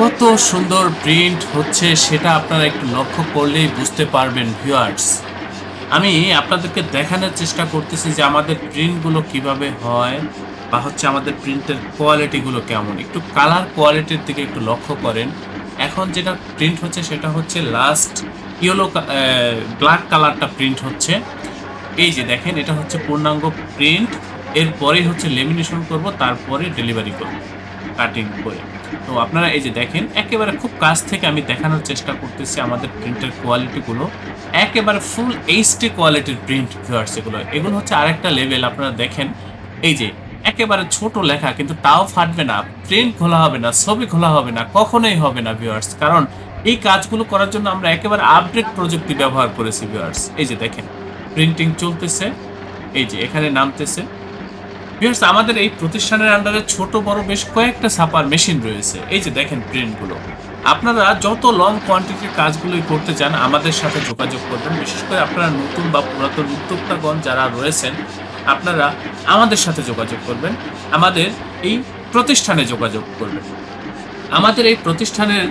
কত সুন্দর প্রিন্ট হচ্ছে সেটা আপনারা একটু লক্ষ্য করলেই বুঝতে পারবেন ভিউয়ার্স। আমি আপনাদেরকে দেখানোর চেষ্টা করতেছি যে আমাদের প্রিন্টগুলো কিভাবে হয় বা হচ্ছে আমাদের প্রিন্টের কোয়ালিটিগুলো কেমন। একটু কালার কোয়ালিটির দিকে একটু লক্ষ্য করেন। এখন যেটা প্রিন্ট হচ্ছে সেটা হচ্ছে লাস্ট ইয়েলো ব্ল্যাক কালারটা প্রিন্ট হচ্ছে। এই যে দেখেন এটা হচ্ছে পূর্ণাঙ্গ প্রিন্ট। এরপরেই হচ্ছে লেমিনেশন করব, তারপরে ডেলিভারি করব কাটিং করে। তো আপনারা এই যে দেখেন একেবারে খুব কাছ থেকে আমি দেখানোর চেষ্টা করতেছি আমাদের প্রিন্টের কোয়ালিটিগুলো। একেবারে ফুল এইচডি কোয়ালিটির প্রিন্ট ভিউয়ার্স এগুলো। এগুলো হচ্ছে আরেকটা লেভেল আপনারা দেখেন। এই যে একেবারে ছোট লেখা কিন্তু তাও ফাটবে না, প্রিন্ট খোলা হবে না, ছবি খোলা হবে না, কখনোই হবে না ভিউয়ার্স। কারণ এই কাজগুলো করার জন্য আমরা একেবারে আপডেট প্রযুক্তি ব্যবহার করেছি ভিউয়ার্স। এই যে দেখেন প্রিন্টিং চলতেছে, এই যে এখানে নামতেছে। ভিউয়ার্স আমাদের এই প্রতিষ্ঠানের আন্ডারে ছোট বড় বেশ কয়েকটা ছাপার মেশিন রয়েছে। এই যে দেখেন প্রিন্টগুলো। আপনারা যত লং কোয়ান্টিটির কাজগুলোই করতে চান আমাদের সাথে যোগাযোগ করবেন। বিশেষ করে আপনারা নতুন বা পুরাতন উদ্যোক্তাগণ যারা রয়েছেন, আপনারা আমাদের সাথে যোগাযোগ করবেন। আমাদের এই প্রতিষ্ঠানে যোগাযোগ করবেন। আমাদের এই প্রতিষ্ঠানের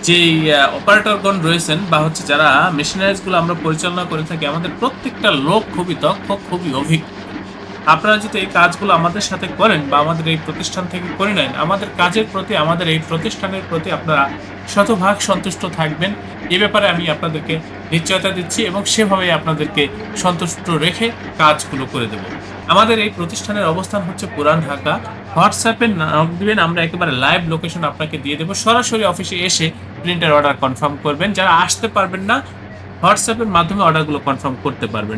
যেই অপারেটরগণ রয়েছেন বা হচ্ছে যারা মেশিনারিজগুলো আমরা পরিচালনা করে থাকি, আমাদের প্রত্যেকটা লোক খুবই দক্ষ, খুবই অভিজ্ঞ। আপনারা যদি এই কাজগুলো আমাদের সাথে করেন বা আমাদের এই প্রতিষ্ঠান থেকে করে নেন, আমাদের কাজের প্রতি, আমাদের এই প্রতিষ্ঠানের প্রতি আপনারা শতভাগ সন্তুষ্ট থাকবেন। এ ব্যাপারে আমি আপনাদেরকে নিশ্চয়তা দিচ্ছি এবং সেভাবেই আপনাদেরকে সন্তুষ্ট রেখে কাজগুলো করে দেব। আমাদের এই প্রতিষ্ঠানের অবস্থান হচ্ছে পুরান ঢাকা। হোয়াটসঅ্যাপে নক দিবেন, আমরা একেবারে লাইভ লোকেশন আপনাকে দিয়ে দেবো। সরাসরি অফিসে এসে প্রিন্টের অর্ডার কনফার্ম করবেন। যারা আসতে পারবেন না, হোয়াটসঅ্যাপের মাধ্যমে অর্ডারগুলো কনফার্ম করতে পারবেন।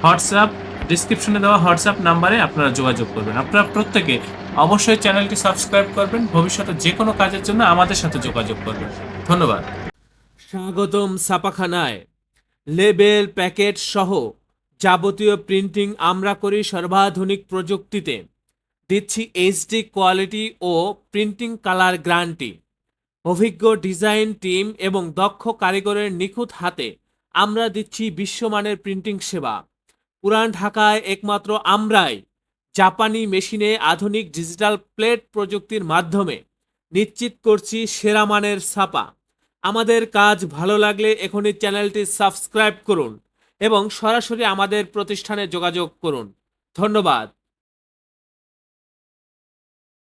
হোয়াটসঅ্যাপ ডিসক্রিপশনে দেওয়া হোয়াটসঅ্যাপ নাম্বারে আপনারা যোগাযোগ করবেন। আপনারা প্রত্যেকে অবশ্যই চ্যানেলটি সাবস্ক্রাইব করবেন। ভবিষ্যতে যে কোনো কাজের জন্য আমাদের সাথে যোগাযোগ করবেন। ধন্যবাদ। স্বাগতম ছাপাখানায়। লেবেল প্যাকেট সহ যাবতীয় প্রিন্টিং আমরা করি সর্বাধুনিক প্রযুক্তিতে। দিচ্ছি এইচডি কোয়ালিটি ও প্রিন্টিং কালার গ্যারান্টি। অভিজ্ঞ ডিজাইন টিম এবং দক্ষ কারিগরের নিখুঁত হাতে আমরা দিচ্ছি বিশ্বমানের প্রিন্টিং সেবা। পুরান ঢাকায় একমাত্র আমরাই জাপানি মেশিনে আধুনিক ডিজিটাল প্লেট প্রযুক্তির মাধ্যমে নিশ্চিত করছি সেরা মানের ছাপা। আমাদের কাজ ভালো লাগলে এখনই চ্যানেলটি সাবস্ক্রাইব করুন এবং সরাসরি আমাদের প্রতিষ্ঠানে যোগাযোগ করুন। ধন্যবাদ।